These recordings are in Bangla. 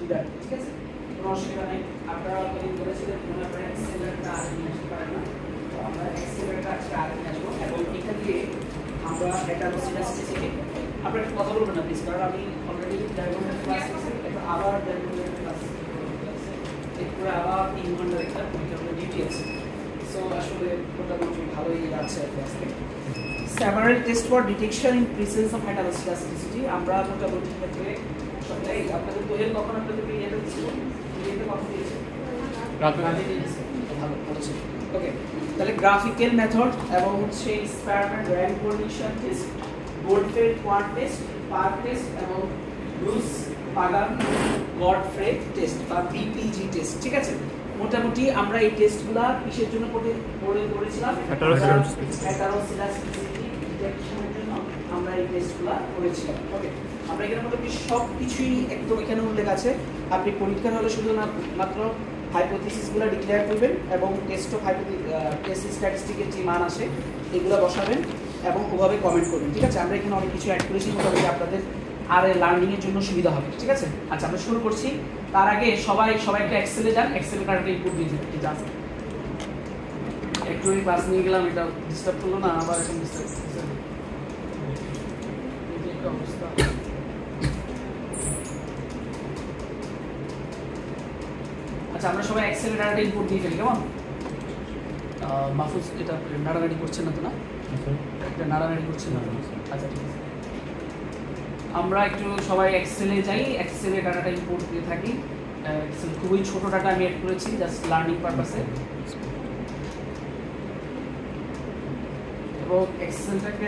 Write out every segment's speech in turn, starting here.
সুবিধা, ঠিক আছে? কোনো অসুবিধা নেই। আপনারা অতদিন বলেছিলেন মনে করেন এক্সেলেরটা আর নিয়ে আসতে পারেন না, তো আমরা এক্সেলেরটা আজকে আর নিয়ে আসবো এবং এখান দিয়ে আমরা একটা স্পেসিফিক আপনার একটা কথা বলবেন না প্লিজ, কারণ আমি অলরেডি ডায়গোনাল ক্লাস করছি, এটা আবার ডায়গোনাল ক্লাস এরপর আবার 3 ঘন্টার একটা ডিউটি আছে। সো আসলে মোটামুটি ভালোই আছে আজকে। Several tests for detection in presence of heteroscedasticity আমরা মোটামুটি ক্ষেত্রে সবাই আপনাদের কোয়েল কখন আপনাদের এটা দিছিল, এটা কখন দিয়েছে রাতে দিয়েছে, ভালো ভালো ছিল। ওকে, তাহলে গ্রাফিক্যাল মেথড এবং হচ্ছে experiment rank condition test, Goldfeld Quandt test, Park test এবং ব্রুস পাগান গডফ্রে টেস্ট বা বিপিজি টেস্ট, ঠিক আছে? মোটামুটি আমরা এই টেস্টগুলো কিসের জন্য করেছিলাম? হেটারোসিডাসটিসিটি ডিটেকশনের জন্য আমরা এই টেস্টগুলো করেছিলাম। ওকে, আমরা এখানে মোটামুটি সব কিছুই একদম এখানে উল্লেখ আছে। আপনি পরীক্ষার হলে শুধু না মাত্র হাইপোথিসিসগুলো ডিক্লেয়ার করবেন এবং টেস্ট অফ টেস্ট স্ট্যাটিস্টিকের যে মান আসে এগুলো বসাবেন এবং ওভাবে কমেন্ট করবেন, ঠিক আছে? আমরা এখানে অনেক কিছু অ্যাড করেছি মোটামুটি আপনাদের আর লার্নিং এর জন্য সুবিধা হবে, ঠিক আছে? আচ্ছা, আমরা শুরু করছি। তার আগে সবাই একটা এক্সেলে যান, এক্সেলে কার্ডটা ইনপুট দিয়ে দিন, ঠিক আছে? একটু ক্লাস নিয়ে গেলাম, এটা ডিস্টার্ব করলো না, আবার এখন ডিস্টার্ব করছে, এই যে একটা অবস্থা। আচ্ছা, আমরা সবাই এক্সেলে ডাটাটা ইনপুট দিয়ে ফেলি, কেমন? মাহফুজ এটা নাড়ানাড়ি করছে না তো? না, এটা নাড়ানাড়ি করছে না। আচ্ছা, ঠিক আছে, আমরা একটু সবাই এক্সেলে যাই, এক্সেলে ডাটাটা ইম্পোর্ট দিয়ে থাকি। এক্সেল খুবই ছোট ডাটা আমি অ্যাড করেছি জাস্ট লার্নিং পারপাসে, এবং এক্সেলটাকে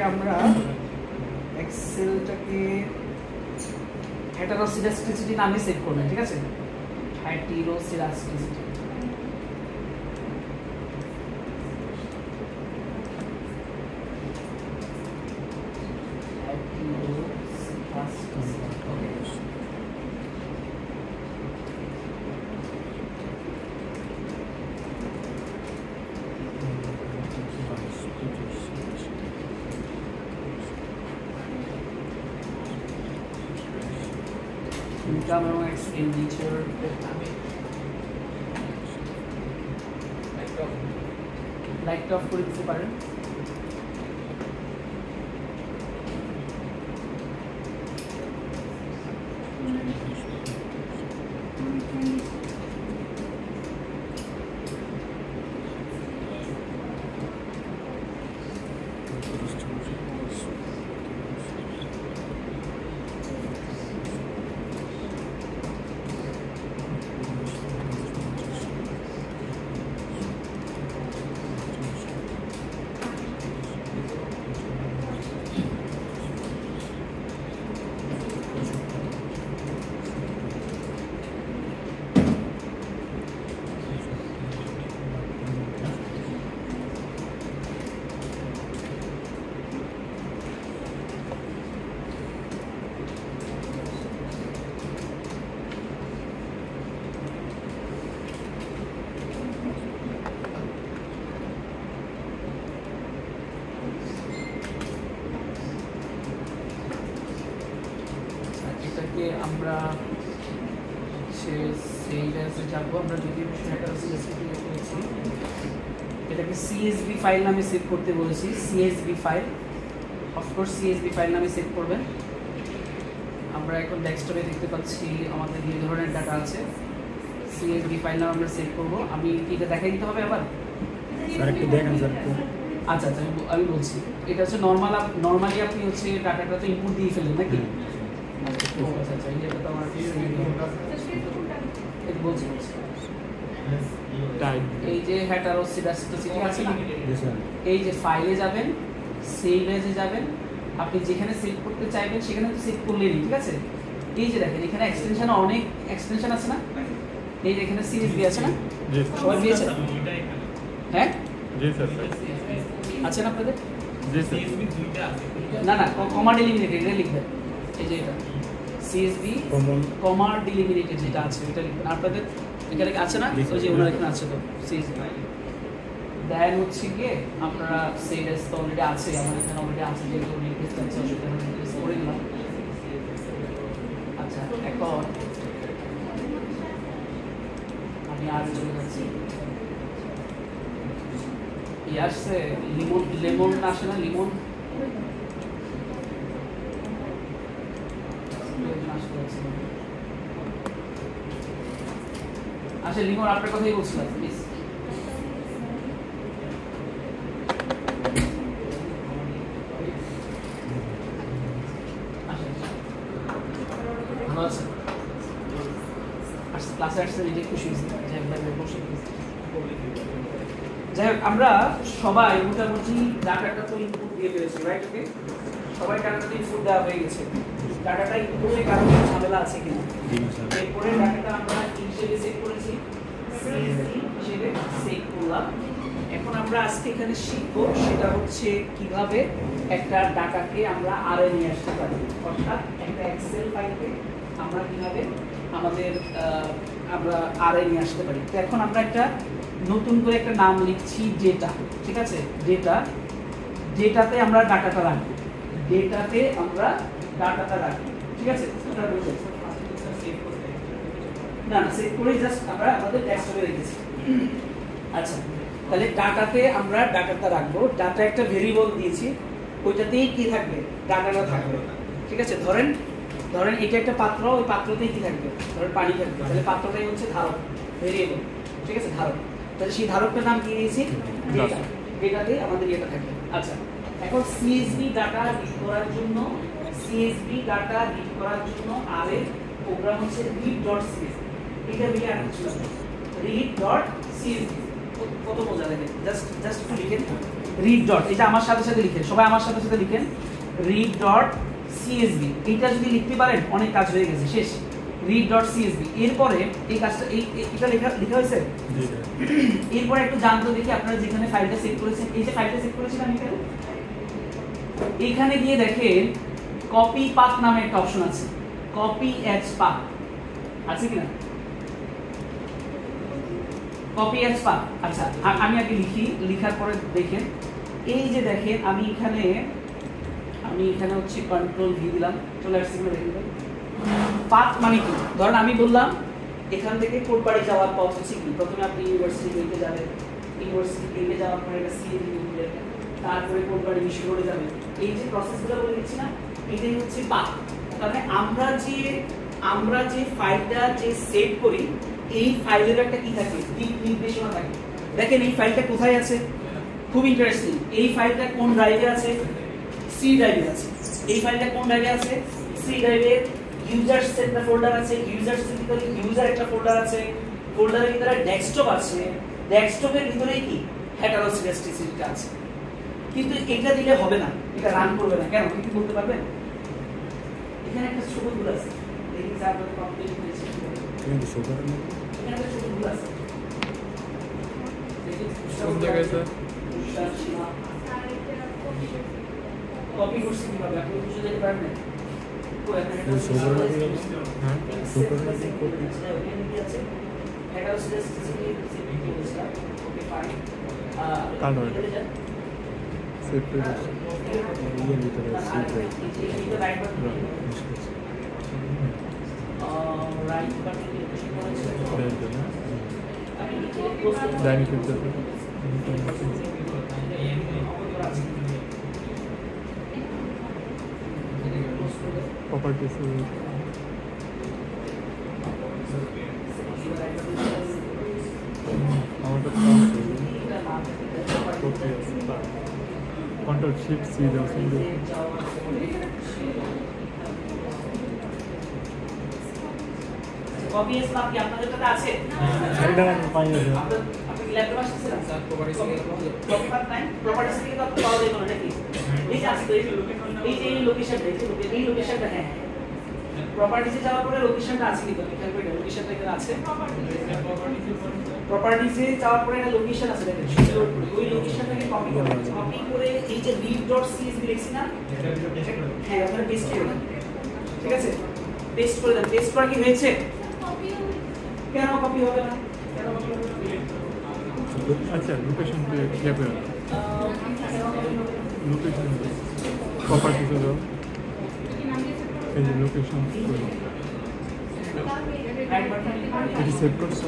হেটারোসিডাস্টিসিটি নামে সেভ করবেন, ঠিক আছে? হেটারোসিডাস্টিসিটি। Income এবং expenditure লাইট অফ করে দিতে পারেন। আমরা যাবো, আমরা যদি এটাকে সিএসভি ফাইল নামে সেভ করতে বলেছি। CSV file, of course CSV file নামে সেভ করবেন। আমরা এখন ডেস্কটপে দেখতে পাচ্ছি আমাদের এই ধরনের ডাটা আছে, সিএসভি ফাইল নামে আমরা সেভ করবো। আমি কি এটা দেখাই দিতে হবে আবার? আচ্ছা আচ্ছা, আমি বলছি এটা হচ্ছে নর্মালি আপনি হচ্ছে ডাটাটা তো ইনপুট দিয়ে ফেলেন নাকি? আচ্ছা আচ্ছা, এটা তো আমার বলছি এই যে হেটারোসিডাস্টিসিটি আছে না, এই যে ফাইলে যাবেন, সেভ এজে যাবেন, আপনি যেখানে সেভ করতে চাইবেন সেখানে তো সেভ করলেনই, ঠিক আছে? এই যে দেখেন এখানে এক্সটেনশনে অনেক এক্সটেনশন আছে না, এই যে এখানে সিএসভি আছে না, সবাই দিয়েছে? হ্যাঁ আছে না আপনাদের? না না, কমা ডিলিমিনেটেড এটা লিখবেন, এই যে এটা সিএসভি কমা ডিলিমিনেটেড যেটা আছে এটা লিখবেন। আপনাদের এখানে আছে না? ওই যে ওনার এখানে আছে তো সিএসভি। দেন হচ্ছে গিয়ে আপনারা সেভ এস তো অলরেডি আছে, আমাদের এখানে অলরেডি আছে, যেহেতু রিকোয়েস্ট আছে সেটা রিকোয়েস্ট করে দিলাম। আচ্ছা, এখন আগে চলে যাচ্ছি। আসছে লিমন, লেমন আসে না? লিমন আচ্ছা, লিমন আপনার কথাই বলছিলাম প্লিজ। ভালো আছে? ক্লাসে আসছে নিজে খুশি হয়েছে। যাই হোক, আমরা সবাই মোটামুটি ডাটাটা তো ইনপুট দিয়ে ফেলেছি, রাইট? ওকে, সবাই ডাটাটা ইনপুট দেওয়া হয়ে গেছে। ডাটাটা ইনপুটে কারণে ঝামেলা আছে কিনা? এরপরে ডাটাটা আমরা হিসেবে সেট করেছি, হিসেবে সেট করলাম। এখন আমরা আজকে এখানে শিখবো সেটা হচ্ছে কিভাবে একটা ডাটাকে আমরা আরএ নিয়ে আসতে পারি, অর্থাৎ একটা এক্সেল ফাইলকে আমরা কিভাবে আমাদের আমরা আরএ নিয়ে আসতে পারি। তো এখন আমরা একটা নতুন করে একটা নাম লিখছি ডেটা, ঠিক আছে? ডেটাতে আমরা ডাটাটা রাখবো, ডেটাতে আমরা ডাটাটা রাখবো, ঠিক আছে? না না, সেভ করে জাস্ট আমরা আমাদের ডেস্কটপে রেখেছি। আচ্ছা, তাহলে ডাটাতে আমরা ডাটাটা রাখবো। ডাটা একটা ভেরিয়েবল দিয়েছি, ওইটাতেই কি থাকবে? ডাটাটা থাকবে, ঠিক আছে? ধরেন এটা একটা পাত্র, ওই পাত্রতেই কি থাকবে? ধরেন পানি থাকবে, তাহলে পাত্রটাই হচ্ছে ধারক, ভেরিয়েবল, ঠিক আছে? ধারক। তাহলে সেই ধারকটার নাম কি দিয়েছি? ডেটা। ডেটাতে আমাদের এটা থাকবে। আচ্ছা, এখন সিএসভি ডাটা রিড করার জন্য আরে প্রোগ্রাম হচ্ছে read.csv। এটা মিলে আর কিছু না, read.csv। কত মজা লাগে, জাস্ট একটু লিখেন read. এটা আমার সাথে সাথে লিখেন, সবাই আমার সাথে সাথে লিখেন read.csv। এটা যদি লিখতে পারেন অনেক কাজ হয়ে গেছে, শেষ। read.csv। এরপরে এই কাজটা এটা লেখা হয়েছে। এরপরে একটু জানতে দেখি আপনারা যেখানে ফাইলটা সেভ করেছেন, এই যে ফাইলটা সেভ করেছিলাম এখানে গিয়ে দেখেন কপি পাথ নামে একটা অপশন আছে, কপি অ্যাজ পাথ আছে কিনা? Copy as path. আচ্ছা, আমি আগে লিখি, লিখার পরে দেখেন এই যে দেখেন আমি এখানে হচ্ছে কন্ট্রোল ভি দিলাম, চলে আসছে কিনা দেখেন। পাথ মানে কি? ধরেন আমি বললাম এখান থেকে কোটবাড়ি যাওয়ার পথ হচ্ছে কি? প্রথমে আপনি ইউনিভার্সিটি গেটে যাবেন, ইউনিভার্সিটি গেটে যাওয়ার পরে এটা সিএবি লিখবেন, তারপরে কোটবাড়ি বিশ্ব রোডে যাবেন। এই যে প্রসেসগুলো বলে দিচ্ছি না, এটাই হচ্ছে পাথ। তাহলে আমরা যে ফাইলটা যে সেভ করি, এই ফাইলের একটা কি থাকে? দিক নির্দেশনা থাকে। দেখেন এই ফাইলটা কোথায় আছে, খুব ইন্টারেস্টিং। এই ফাইলটা কোন ড্রাইভে আছে? সি ড্রাইভে আছে। এই ফাইলটা কোন ড্রাইভে আছে? সি ড্রাইভে। ইউজার্স একটা ফোল্ডার আছে, ইউজার্স ভিতরে ইউজার একটা ফোল্ডার আছে, ফোল্ডারের ভিতরে ডেস্কটপ আছে, ডেস্কটপের ভিতরে কি হেটারোস্কেডাস্টিসিটিটা আছে। কিন্তু এটা দিলে হবে না, এটা রান করবে না। কেন? কি বলতে পারবেন? এখানে একটা ছোট ভুল আছে, দেখি স্যার আপনাদের কমপ্লিট হয়েছে। এখানে ছোট ভুল আছে, দেখি কোন জায়গায় স্যার? কপি করছি কিভাবে? আপনি বুঝে যেতে পারবেন? properties control shift C দাও সুন্দর কপি এস মাপ কি আপনাদের কাছে আছে? এটা আমি পাই না আপনি ল্যাপটপ আসছেন স্যার, প্রপার্টিজ কপি পাথ নাই, প্রপার্টিজ থেকে তো আপনি পাওয়া যাবে না নাকি? এই যে আছে, এই লোকেশন দেখে এই লোকেশনটা, হ্যাঁ প্রপার্টিজে যাওয়ার পরে লোকেশনটা আছে কি? তো খেয়াল করে লোকেশনটা এখানে আছে। প্রপার্টিজে যাওয়ার পরে একটা লোকেশন আছে, দেখেন ওই লোকেশনটাকে কপি করবেন। কপি করে এই যে read.csv লিখছি না, হ্যাঁ ওখানে পেস্ট করে দেন, ঠিক আছে? পেস্ট করে দেন। পেস্ট করা কি হয়েছে? কেন কপি হবে না? কেন কপি হবে না? আচ্ছা লোকেশন पे क्या पे লোকেশন প্রপার্টিজ যাও, এই যে লোকেশন রাইট বাটন এটা সেভ করছো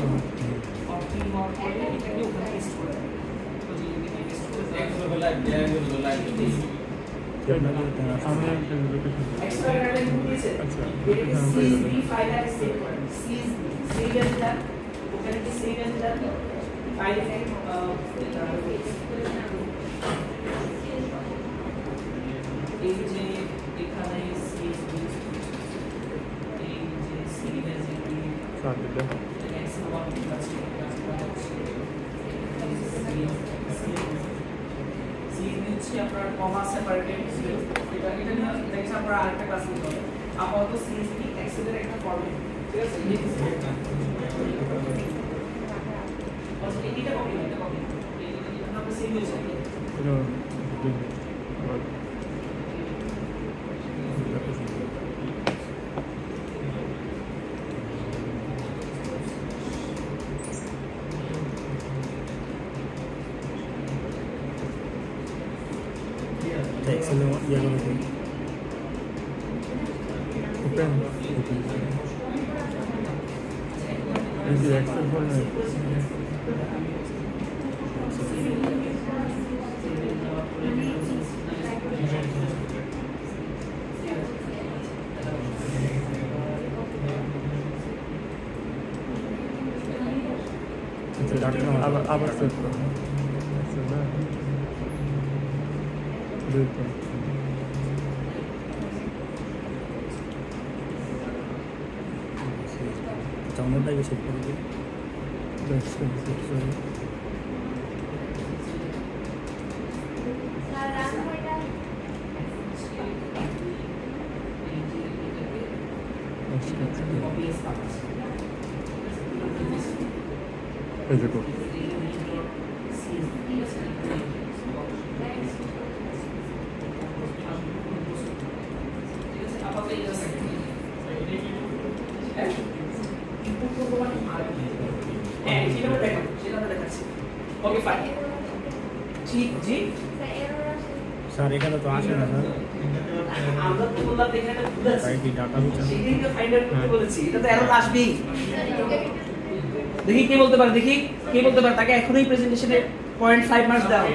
কপি হওয়ার পরে এটাকে ওখানে পেস্ট করে দেন তো যে এখানে পেস্ট করে দেন আমি একটা লোকেশন এক্সট্রা ডাটা ইনপুট দিয়েছে আচ্ছা এটাকে CSV ফাইলে সেভ করেন সেভ এজ দেন ওখানে কি save as then file name এই যে এখানে CSV এই যে সেভ এজ সাথে আপনার কমা সেপারেটেড এটা নিয়ে দেখছি আমরা আরেকটা ক্লাস নিতে হবে আপাতত CSV এক্সেলের একটা ফরম্যাট ঠিক আছে এটা কপি এটা আমরা সেভ হয়েছে Excel ya con eso. Open. Is the Excel format? It's a doctor. Abar set. Download आएगा सेट कर दीजिए ओके फाइन ठीक जी सर এখানে তো আসে না স্যার আমরা তো বললাম এখানে ভুল আছে তাই কি ডাটা হচ্ছে সেদিনকে ফাইন্ড আউট করতে বলেছি এটা তো এরর আসবেই দেখি কে বলতে পারে তাকে এখনই প্রেজেন্টেশনে 0.5 মার্কস দাও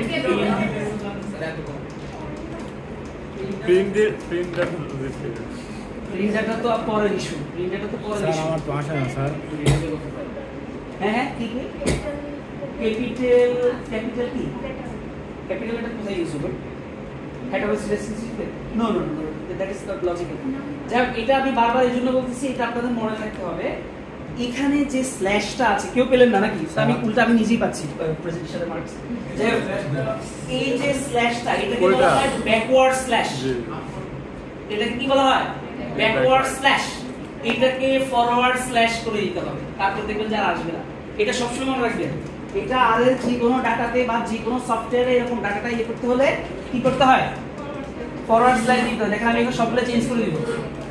প্রিন্টারটা তো পরের ইস্যু প্রিন্টারটা তো পরের স্যার ইস্যু আমার তো আসে না স্যার হ্যাঁ ঠিক ক্যাপিটাল কি ক্যাপিটাল এটা কোথায় ইউজ হবে হেড অফ রিলেশনশিপে know that is not logical যাই হোক এটা আমি বারবার এই জন্য বলতেছি এটা আপনাদের মনে রাখতে হবে এখানে যে স্ল্যাশটা আছে কেউ পেলেন না নাকি আমি উল্টা আমি নিজেই পাচ্ছি প্রেজেন্টেশনে মার্কস যাই হোক এই যে স্ল্যাশটা এটাকে বলা হয় ব্যাকওয়ার্ড স্ল্যাশ এটাকে কি বলা হয় ব্যাকওয়ার্ড স্ল্যাশ এটাকে ফরওয়ার্ড স্ল্যাশ করে দিতে হবে তারপর দেখবেন যারা আসবে না এটা সবসময় মনে রাখবেন এটা আর এর যে কোনো ডাটাতে বা যে কোনো সফটওয়্যারে এরকম ডাটাটা ইয়ে করতে হলে কি করতে হয় ফরওয়ার্ড স্ল্যাশ দিতে হয় দেখেন আমি এগুলো সবগুলো চেঞ্জ করে দিব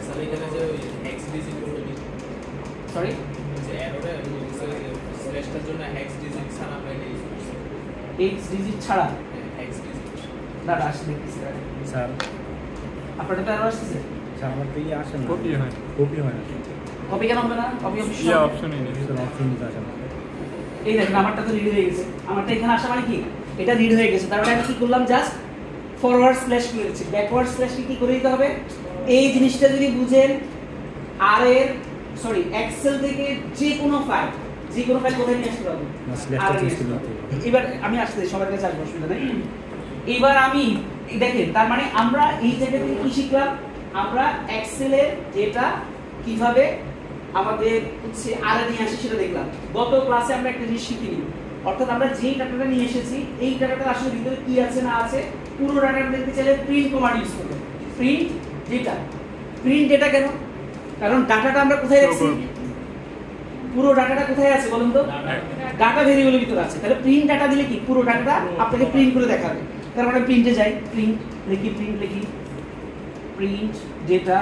স্যার এখানে যে ওই হেক্স ডিজিট সরি যে এররে স্ল্যাশটার জন্য হেক্স ডিজিট ছাড়া আমরা এটা ইউজ করছি এক্স ডিজিট ছাড়া হেক্স ডিজিট না আসলে দেখতেছি স্যার আপনাদের তো এরর আসছে স্যার আমার তো আসে না কপি হয় না কপি কেন হবে না কপি অবশ্যই ইয়া অপশনই নেই স্যার অপশন দিতে আসে না এই দেখেন আমারটা তো রিড হয়ে গেছে আমারটা এখানে আসা মানে কি এটা রিড হয়ে গেছে তার মানে আমি কি করলাম জাস্ট ফরওয়ার্ড স্ল্যাশ করেছি ব্যাকওয়ার্ড স্ল্যাশ কি করে দিতে হবে এই জিনিসটা যদি বুঝেন আর এর সরি এক্সেল থেকে যে কোনো ফাইল কোথায় নিয়ে আসতে পারবো এবার আমি আসতে সবার কাছে আসবো অসুবিধা নেই এবার আমি দেখেন তার মানে আমরা এই জায়গা থেকে কি শিখলাম আমরা এক্সেলের যেটা কিভাবে আমাদের হচ্ছে আর নিয়ে আসে সেটা দেখলাম গত ক্লাসে আমরা একটা জিনিস শিখিনি অর্থাৎ আমরা যেই ডাটাটা নিয়ে এসেছি এই ডাটাটা আসলে ভিতরে কি আছে না আছে পুরো ডাটাটা দেখতে চাইলে প্রিন্ট কমান্ড ইউজ করব প্রিন্ট ডেটা কেন কারণ ডাটাটা আমরা কোথায় রাখছি পুরো ডাটাটা কোথায় আছে বলুন তো ডাটা ভেরিয়েবলের ভিতরে আছে তাহলে প্রিন্ট ডাটা দিলে কি পুরো ডাটাটা আপনাকে প্রিন্ট করে দেখাবে তার মানে প্রিন্টে যাই প্রিন্ট লিখি প্রিন্ট ডেটা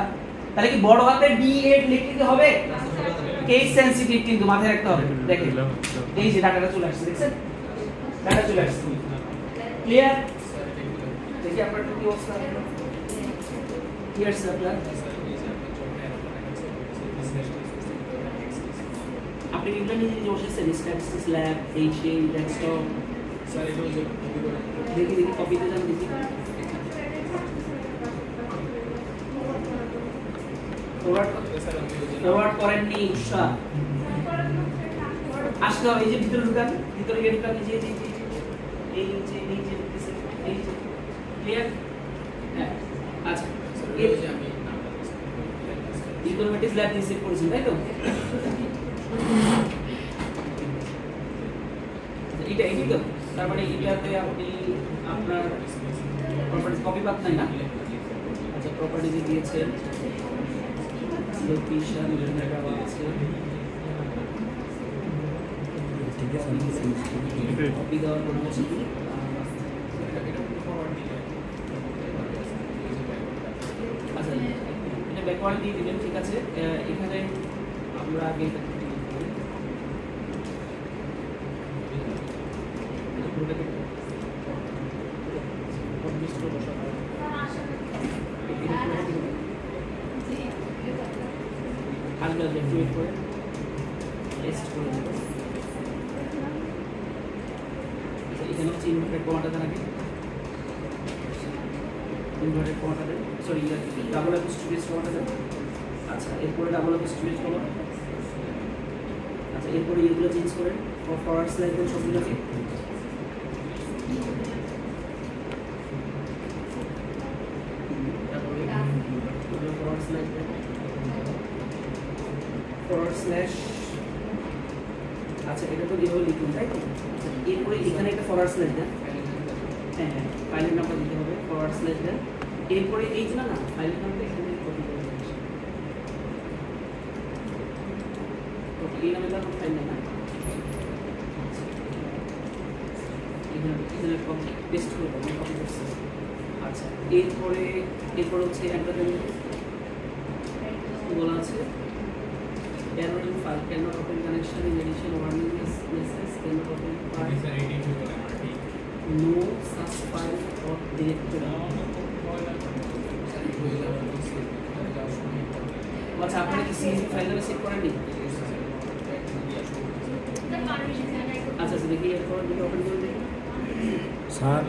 তাহলে কি বড় হাতে D8 লিখতে হবে কেস সেনসিটিভ কিন্তু মাথায় রাখতে হবে দেখেন এই যে ডাটাটা চলে আসছে দেখছেন ডাটা চলে আসছে ক্লিয়ার দেখি আপনার কি অবস্থা ক্লিয়ার স্যার আপনার আপনি এগুলো নিজে নিজে বসেছেন statistics lab HM desktop sir এগুলো যে কপি করে দেখি দেখি কপিতে যান দেখি ফরওয়ার্ড করেননি উষা আসলে এই যে ভিতরে ঢুকান ভিতরে গিয়ে ঢুকান এই যে এই যে এই যে ক্লিয়ার হ্যাঁ আচ্ছা এই যে আমি নামটা ইকোনমিক্স ল্যাব দিয়ে সেভ করেছেন তাই তো এটা এই তো তার মানে এটাতে আপনি আপনার প্রপার্টিজ কপি পাত নাই না আচ্ছা প্রপার্টিজে দিয়েছেন লোকেশন লেখা আছে ঠিক আছে কপি দেওয়ার পরামর্শ দিই আচ্ছা এটা ব্যাকওয়ার্ড দিয়ে দিবেন ঠিক আছে এখানে আমরা আগে ওয়েট করে টেস্ট করে দেবো এখানে হচ্ছে ইনভার্টেড কমাটা দেন আগে ইনভার্টেড কমাটা দেন সরি ডাবল অ্যাপোস্ট্রোফি কমাটা দেন আচ্ছা এরপরে ডাবল অ্যাপোস্ট্রোফি কমা আচ্ছা এরপরে এগুলো চেঞ্জ করেন ফরওয়ার্ড স্ল্যাশ দেন সবগুলোকে ফরওয়ার্ড স্ল্যাশ দেন ফরওয়ার্ড স্ল্যাশ আচ্ছা এটা তো যেভাবে লিখুন তাই তো আচ্ছা এরপরে এখানে একটা ফরওয়ার্ড স্ল্যাশ দেন হ্যাঁ হ্যাঁ ফাইলের নামটা দিতে হবে ফরওয়ার্ড স্ল্যাশ দেন এরপরে এই যে না ফাইলের নামটা এখানে কপি করে দেবেন ওকে এই নামে কোনো ফাইল নেই না এখানে কপি পেস্ট করে দেবেন কপি করছি আচ্ছা এরপরে হচ্ছে একটা দেন বলা আছে error in file cannot open connection in addition warning message cannot open file sir edit হয়ে গেল আমার ঠিক no such file or directory আচ্ছা আপনারা কি সিএসভি ফাইল নামে সেভ করেননি আচ্ছা আচ্ছা দেখি এরপর ওপেন করে দেখি স্যার